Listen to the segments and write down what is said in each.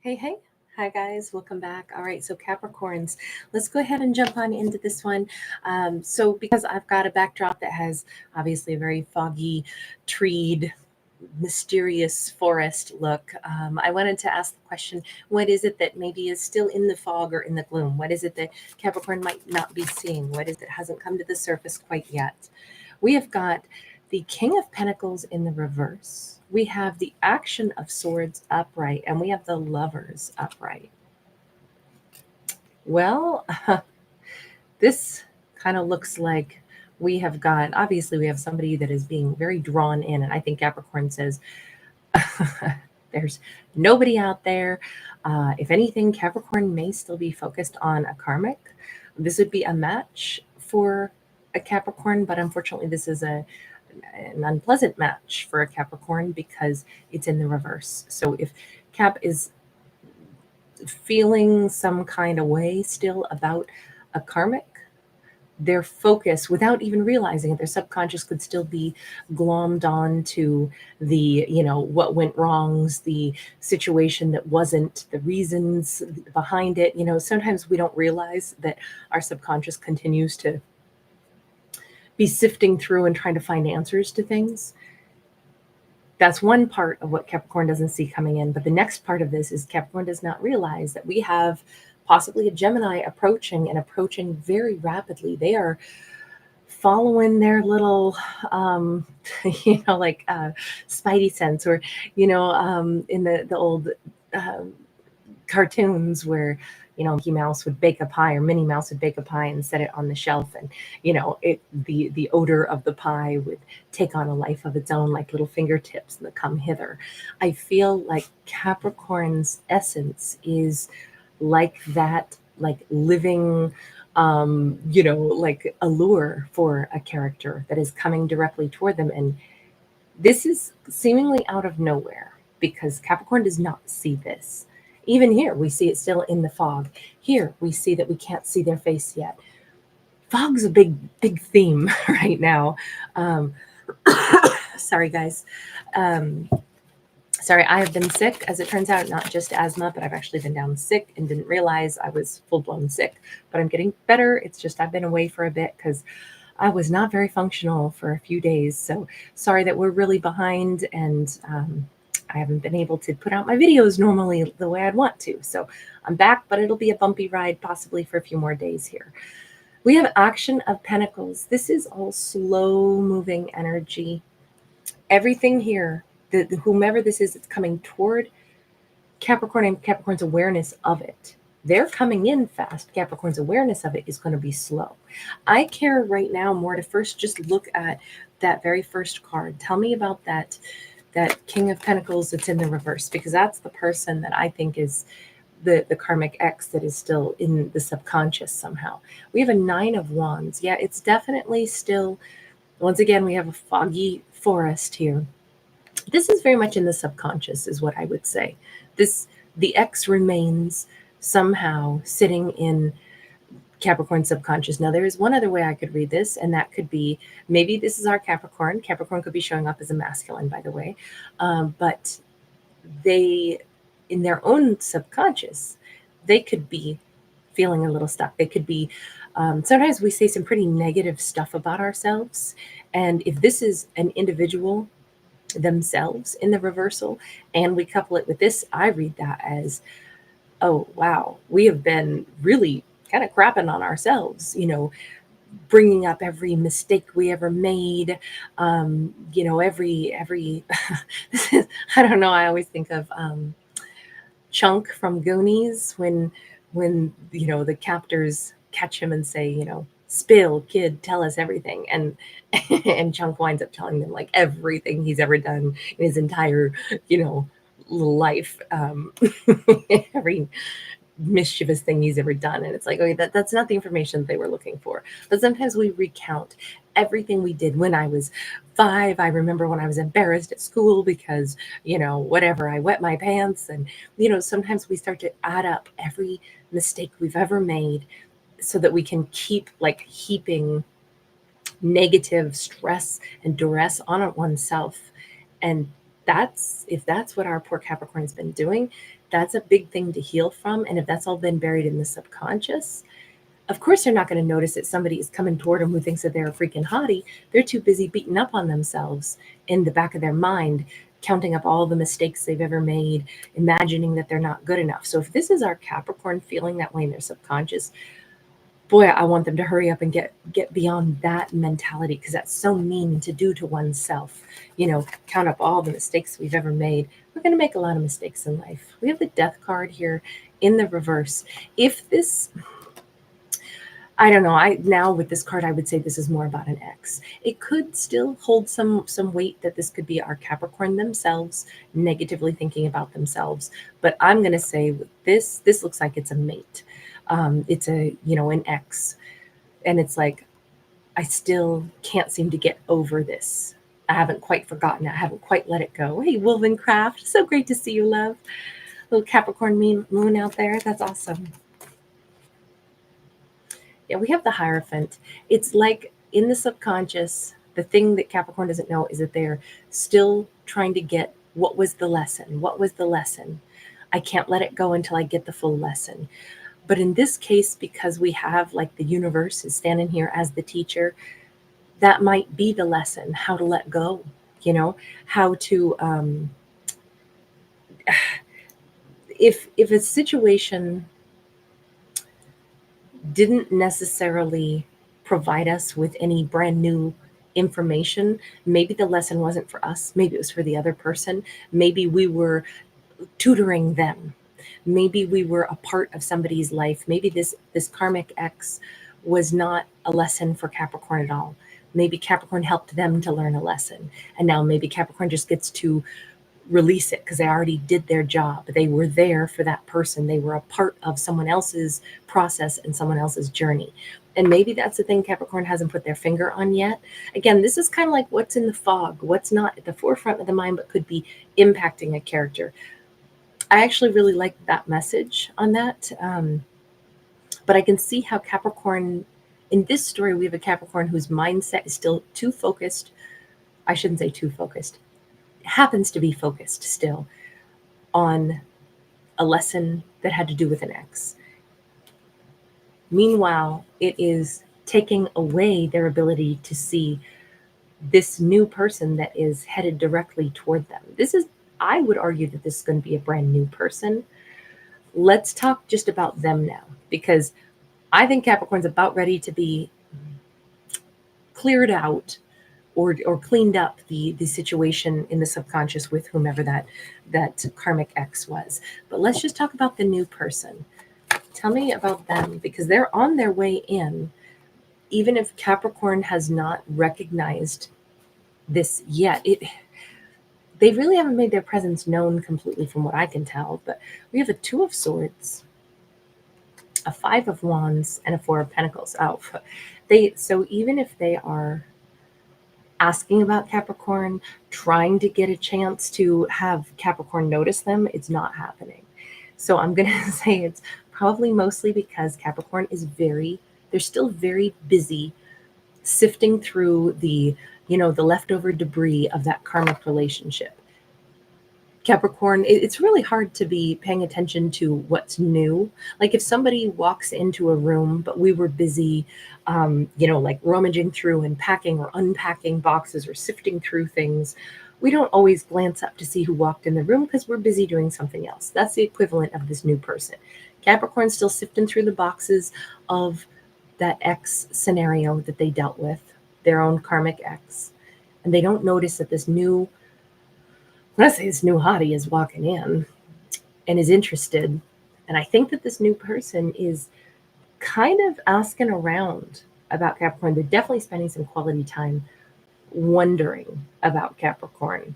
Hey, hey. Hi, guys. Welcome back. All right. So, Capricorns, let's go ahead and jump on into this one. Because I've got a backdrop that has obviously a very foggy, treed, mysterious forest look, I wanted to ask the question, what is it that maybe is still in the fog or in the gloom? What is it that Capricorn might not be seeing? What is it that hasn't come to the surface quite yet? We have got the King of Pentacles in the reverse. We have the Action of Swords upright, and we have the Lovers upright. Well, this kind of looks like we have got, obviously, we have somebody that is being very drawn in. And I think Capricorn says, there's nobody out there. If anything, Capricorn may still be focused on a karmic. This would be a match for a Capricorn, but unfortunately, this is an unpleasant match for a Capricorn because it's in the reverse. So if Cap is feeling some kind of way still about a karmic, their focus, without even realizing it, their subconscious could still be glommed on to the, what went wrongs, the situation that wasn't, the reasons behind it. Sometimes we don't realize that our subconscious continues to be sifting through and trying to find answers to things. That's one part of what Capricorn doesn't see coming in. But the next part of this is Capricorn does not realize that we have possibly a Gemini approaching and approaching very rapidly. They are following their little, like Spidey sense, or, in the old cartoons where Mickey Mouse would bake a pie, or Minnie Mouse would bake a pie and set it on the shelf, and the odor of the pie would take on a life of its own, like little fingertips and the come hither. I feel like Capricorn's essence is like that, like living, like a lure for a character that is coming directly toward them. And this is seemingly out of nowhere because Capricorn does not see this. Even here, we see it still in the fog. Here, we see that we can't see their face yet. Fog's a big, big theme right now. Sorry, guys. Sorry, I have been sick, as it turns out, not just asthma, but I've actually been down sick and didn't realize I was full-blown sick. But I'm getting better. It's just I've been away for a bit because I was not very functional for a few days. So sorry that we're really behind, and I haven't been able to put out my videos normally the way I'd want to. So I'm back, but it'll be a bumpy ride possibly for a few more days here. We have Action of Pentacles. This is all slow-moving energy. Everything here, whomever this is, it's coming toward Capricorn and Capricorn's awareness of it. They're coming in fast. Capricorn's awareness of it is going to be slow. I care right now more to first just look at that very first card. Tell me about that King of Pentacles that's in the reverse, because that's the person that I think is the karmic X that is still in the subconscious somehow. We have a Nine of Wands. Yeah, it's definitely still, once again, we have a foggy forest here. This is very much in the subconscious, is what I would say. The X remains somehow sitting in Capricorn subconscious. Now, there is one other way I could read this, and that could be, maybe this is our Capricorn. Capricorn could be showing up as a masculine, by the way. But they, in their own subconscious, they could be feeling a little stuck. They could be, sometimes we say some pretty negative stuff about ourselves. And if this is an individual themselves in the reversal, and we couple it with this, I read that as, oh, wow, we have been really kind of crapping on ourselves, bringing up every mistake we ever made, every I don't know, I always think of Chunk from Goonies when the captors catch him and say, spill, kid, tell us everything, and and Chunk winds up telling them like everything he's ever done in his entire little life, every mischievous thing he's ever done. And it's like, okay, that's not the information that they were looking for. But sometimes we recount everything we did. When I was 5, I remember when I was embarrassed at school because whatever, I wet my pants. And sometimes we start to add up every mistake we've ever made so that we can keep like heaping negative stress and duress on oneself. And if that's what our poor Capricorn's been doing, that's a big thing to heal from. And if that's all been buried in the subconscious, of course they're not going to notice that somebody is coming toward them who thinks that they're a freaking hottie. They're too busy beating up on themselves in the back of their mind, counting up all the mistakes they've ever made, imagining that they're not good enough. So if this is our Capricorn feeling that way in their subconscious, boy, I want them to hurry up and get beyond that mentality, because that's so mean to do to oneself. Count up all the mistakes we've ever made. We're going to make a lot of mistakes in life. We have the Death card here in the reverse. If this, I don't know, now with this card, I would say this is more about an ex. It could still hold some weight that this could be our Capricorn themselves negatively thinking about themselves. But I'm going to say with this looks like it's a mate. It's an ex, and it's like, I still can't seem to get over this. I haven't quite forgotten it. I haven't quite let it go. Hey, Wovencraft, so great to see you, love. Little Capricorn moon out there. That's awesome. Yeah, we have the Hierophant. It's like in the subconscious, the thing that Capricorn doesn't know is that they're still trying to get, what was the lesson? What was the lesson? I can't let it go until I get the full lesson. But in this case, because we have like the universe is standing here as the teacher, that might be the lesson, how to let go, how to, if a situation didn't necessarily provide us with any brand new information, maybe the lesson wasn't for us. Maybe it was for the other person. Maybe we were tutoring them. Maybe we were a part of somebody's life. Maybe this karmic ex was not a lesson for Capricorn at all. Maybe Capricorn helped them to learn a lesson. And now maybe Capricorn just gets to release it because they already did their job. They were there for that person. They were a part of someone else's process and someone else's journey. And maybe that's the thing Capricorn hasn't put their finger on yet. Again, this is kind of like what's in the fog, what's not at the forefront of the mind, but could be impacting a character. I actually really like that message on that. But I can see how Capricorn, in this story, we have a Capricorn whose mindset is still too focused. I shouldn't say too focused. It happens to be focused still on a lesson that had to do with an ex. Meanwhile, it is taking away their ability to see this new person that is headed directly toward them. I would argue that this is going to be a brand new person. Let's talk just about them now, because I think Capricorn's about ready to be cleared out or cleaned up the situation in the subconscious with whomever that karmic ex was. But let's just talk about the new person. Tell me about them, because they're on their way in. Even if Capricorn has not recognized this yet, they really haven't made their presence known completely from what I can tell. But we have a 2 of Swords, a 5 of Wands, and a 4 of Pentacles. So even if they are asking about Capricorn, trying to get a chance to have Capricorn notice them, it's not happening. So I'm going to say it's probably mostly because Capricorn is they're still very busy sifting through the leftover debris of that karmic relationship. Capricorn, it's really hard to be paying attention to what's new. Like if somebody walks into a room, but we were busy, like rummaging through and packing or unpacking boxes or sifting through things, we don't always glance up to see who walked in the room because we're busy doing something else. That's the equivalent of this new person. Capricorn's still sifting through the boxes of that ex scenario that they dealt with, their own karmic ex. And they don't notice that this new hottie is walking in and is interested. And I think that this new person is kind of asking around about Capricorn. They're definitely spending some quality time wondering about Capricorn.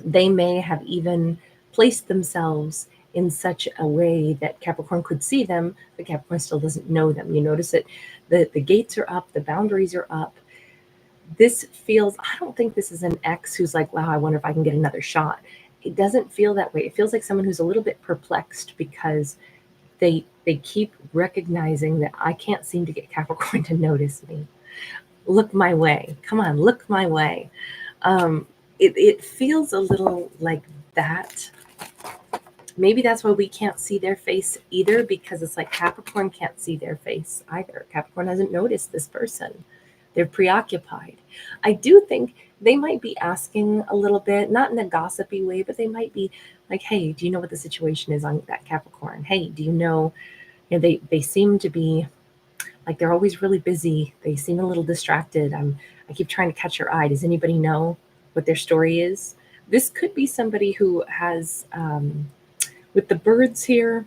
They may have even placed themselves in such a way that Capricorn could see them, but Capricorn still doesn't know them. You notice that the gates are up, the boundaries are up. This feels, I don't think this is an ex who's like, wow, I wonder if I can get another shot. It doesn't feel that way. It feels like someone who's a little bit perplexed because they keep recognizing that I can't seem to get Capricorn to notice me. Look my way. Come on, look my way. It feels a little like that. Maybe that's why we can't see their face either, because it's like Capricorn can't see their face either. Capricorn hasn't noticed this person. They're preoccupied. I do think they might be asking a little bit, not in a gossipy way, but they might be like, hey, do you know what the situation is on that Capricorn? Hey, do you know, they seem to be like they're always really busy. They seem a little distracted. I keep trying to catch your eye. Does anybody know what their story is? This could be somebody who has with the birds here,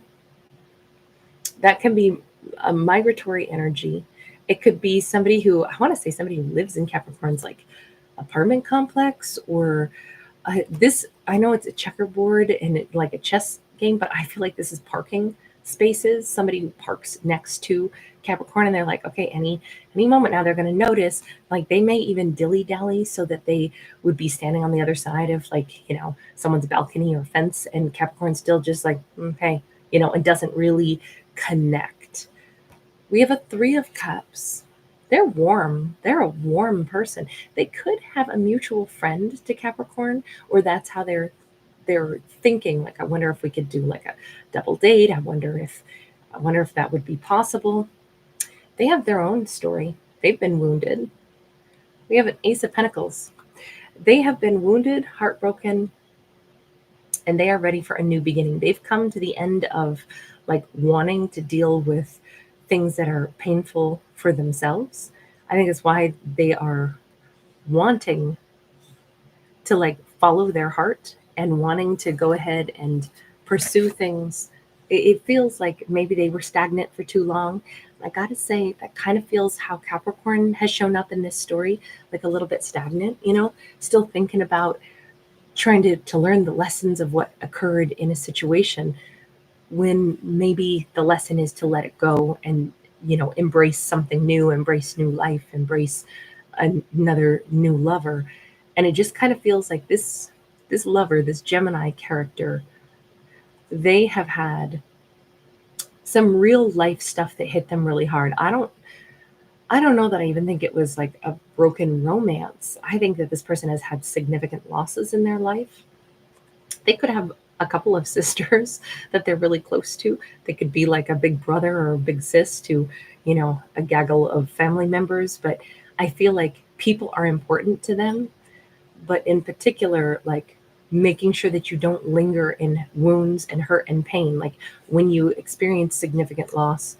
that can be a migratory energy. It could be somebody who, I want to say somebody who lives in Capricorn's like apartment complex, or this, I know it's a checkerboard and it like a chess game, but I feel like this is parking spaces. Somebody who parks next to Capricorn, and they're like, okay, any moment now they're going to notice. Like they may even dilly dally so that they would be standing on the other side of like someone's balcony or fence, and Capricorn's still just like, hey, and doesn't really connect. We have a 3 of Cups. They're warm. They're a warm person. They could have a mutual friend to Capricorn, or that's how they're thinking. Like, I wonder if we could do like a double date. I wonder if that would be possible. They have their own story. They've been wounded. We have an Ace of Pentacles. They have been wounded, heartbroken, and they are ready for a new beginning. They've come to the end of like wanting to deal with things that are painful for themselves. I think that's why they are wanting to like follow their heart and wanting to go ahead and pursue things. It feels like maybe they were stagnant for too long. I gotta say, that kind of feels how Capricorn has shown up in this story, like a little bit stagnant, still thinking about trying to learn the lessons of what occurred in a situation, when maybe the lesson is to let it go and embrace something new, embrace new life, embrace another new lover. And it just kind of feels like this lover, this Gemini character, they have had some real life stuff that hit them really hard. I don't know that I even think it was like a broken romance. I think that this person has had significant losses in their life. They could have a couple of sisters that they're really close to. They could be like a big brother or a big sis to, a gaggle of family members. But I feel like people are important to them. But in particular, like making sure that you don't linger in wounds and hurt and pain. Like when you experience significant loss,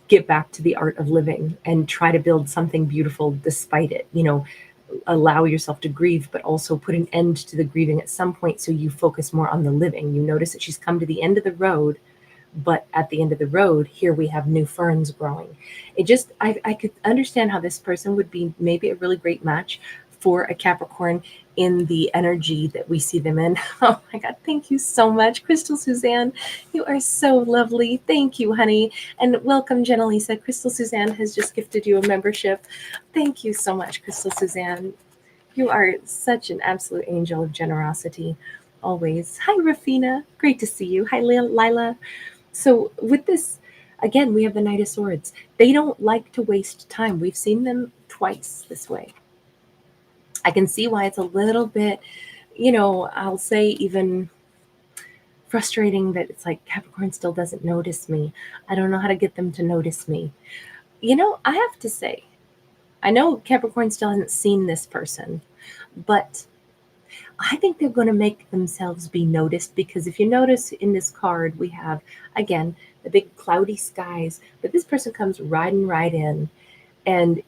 get back to the art of living and try to build something beautiful despite it. Allow yourself to grieve, but also put an end to the grieving at some point, so you focus more on the living. You notice that she's come to the end of the road, but at the end of the road, here we have new ferns growing. I could understand how this person would be maybe a really great match for a Capricorn in the energy that we see them in. Oh my God, thank you so much, Crystal Suzanne. You are so lovely. Thank you, honey. And welcome, Jenna Lisa. Crystal Suzanne has just gifted you a membership. Thank you so much, Crystal Suzanne. You are such an absolute angel of generosity, always. Hi, Rafina. Great to see you. Hi, Lila. So with this, again, we have the Knight of Swords. They don't like to waste time. We've seen them twice this way. I can see why it's a little bit, I'll say even frustrating that it's like Capricorn still doesn't notice me. I don't know how to get them to notice me. I have to say, I know Capricorn still hasn't seen this person, but I think they're going to make themselves be noticed, because if you notice in this card, we have, again, the big cloudy skies, but this person comes riding right in, and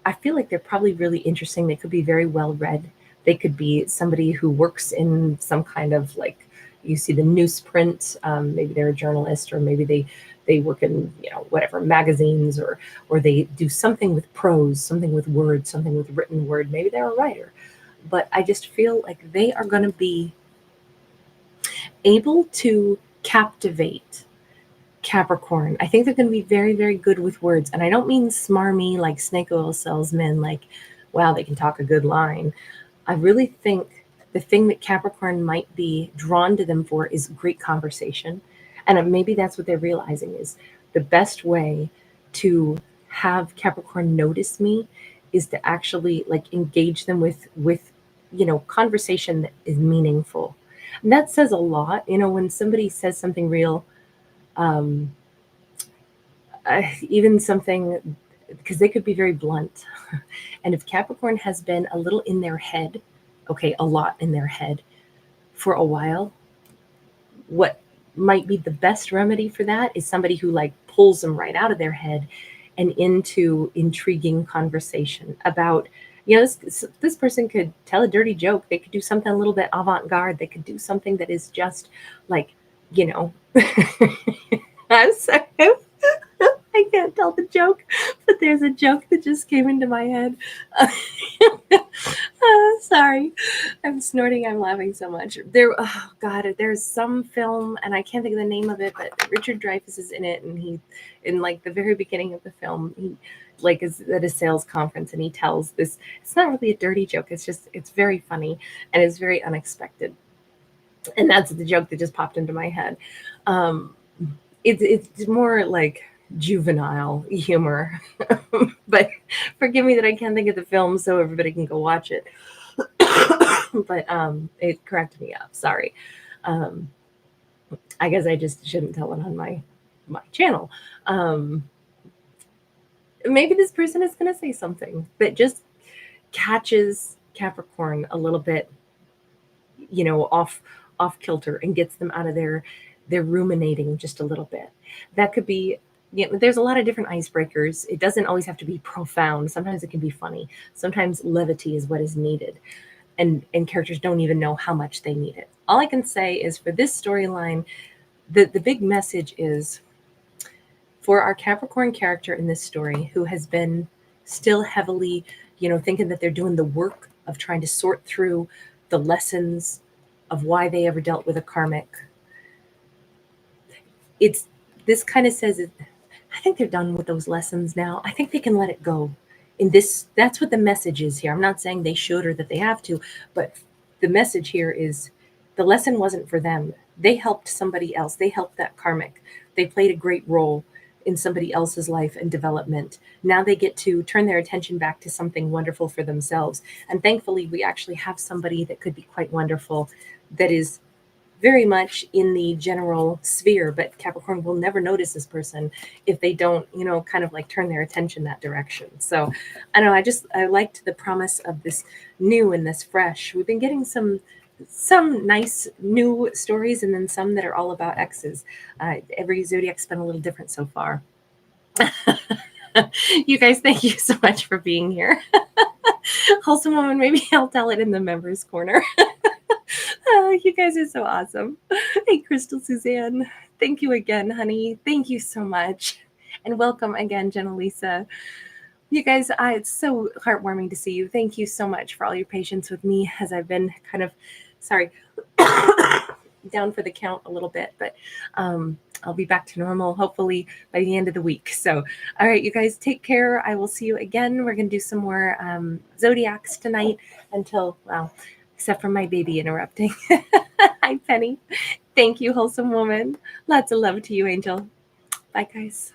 I feel like they're probably really interesting. They could be very well read. They could be somebody who works in some kind of like, you see the newsprint, maybe they're a journalist, or maybe they work in, whatever, magazines, or they do something with prose, something with words, something with written word. Maybe they're a writer. But I just feel like they are going to be able to captivate Capricorn. I think they're going to be very, very good with words. And I don't mean smarmy, like snake oil salesmen, like, wow, they can talk a good line. I really think the thing that Capricorn might be drawn to them for is great conversation. And maybe that's what they're realizing is the best way to have Capricorn notice me is to actually like engage them with conversation that is meaningful. And that says a lot. You know, when somebody says something real, um, even something, because they could be very blunt. And if Capricorn has been a little in their head, okay, a lot in their head for a while, what might be the best remedy for that is somebody who like pulls them right out of their head and into intriguing conversation about, you know, this person could tell a dirty joke, they could do something a little bit avant-garde, they could do something that is just like, you know, I'm sorry, I can't tell the joke, but there's a joke that just came into my head. Sorry, I'm snorting. I'm laughing so much. Oh God, there's some film, and I can't think of the name of it, but Richard Dreyfuss is in it, and he, in like the very beginning of the film, he like is at a sales conference, and he tells this. It's not really a dirty joke. It's very funny, and it's very unexpected, and that's the joke that just popped into my head. Um, it's more like juvenile humor, but forgive me that I can't think of the film, so everybody can go watch it. But it cracked me up. Sorry. Um, I guess I just shouldn't tell it on my channel. Maybe this person is going to say something that just catches Capricorn a little bit, you know, off kilter and gets them out of their ruminating just a little bit. That could be, you know, there's a lot of different icebreakers. It doesn't always have to be profound. Sometimes it can be funny. Sometimes levity is what is needed. And characters don't even know how much they need it. All I can say is for this storyline, the big message is for our Capricorn character in this story, who has been still heavily, you know, thinking that they're doing the work of trying to sort through the lessons of why they ever dealt with a karmic. It's this kind of says, I think they're done with those lessons now. I think they can let it go. In this, that's what the message is here. I'm not saying they should or that they have to, but the message here is the lesson wasn't for them. They helped somebody else. They helped that karmic. They played a great role in somebody else's life and development. Now they get to turn their attention back to something wonderful for themselves. And thankfully, we actually have somebody that could be quite wonderful that is very much in the general sphere, but Capricorn will never notice this person if they don't, you know, kind of like turn their attention that direction. So I don't know, I liked the promise of this new and this fresh. We've been getting some nice new stories, and then some that are all about exes. Every zodiac's been a little different so far. You guys, thank you so much for being here. Wholesome Woman, maybe I'll tell it in the members corner. You guys are so awesome. Hey, Crystal Suzanne, thank you again, honey. Thank you so much. And welcome again, Jenna Lisa. You guys, it's so heartwarming to see you. Thank you so much for all your patience with me as I've been kind of, sorry, down for the count a little bit, but I'll be back to normal hopefully by the end of the week. So, all right, you guys, take care. I will see you again. We're going to do some more zodiacs tonight until, well, except for my baby interrupting. Hi, Penny. Thank you, Wholesome Woman. Lots of love to you, Angel. Bye, guys.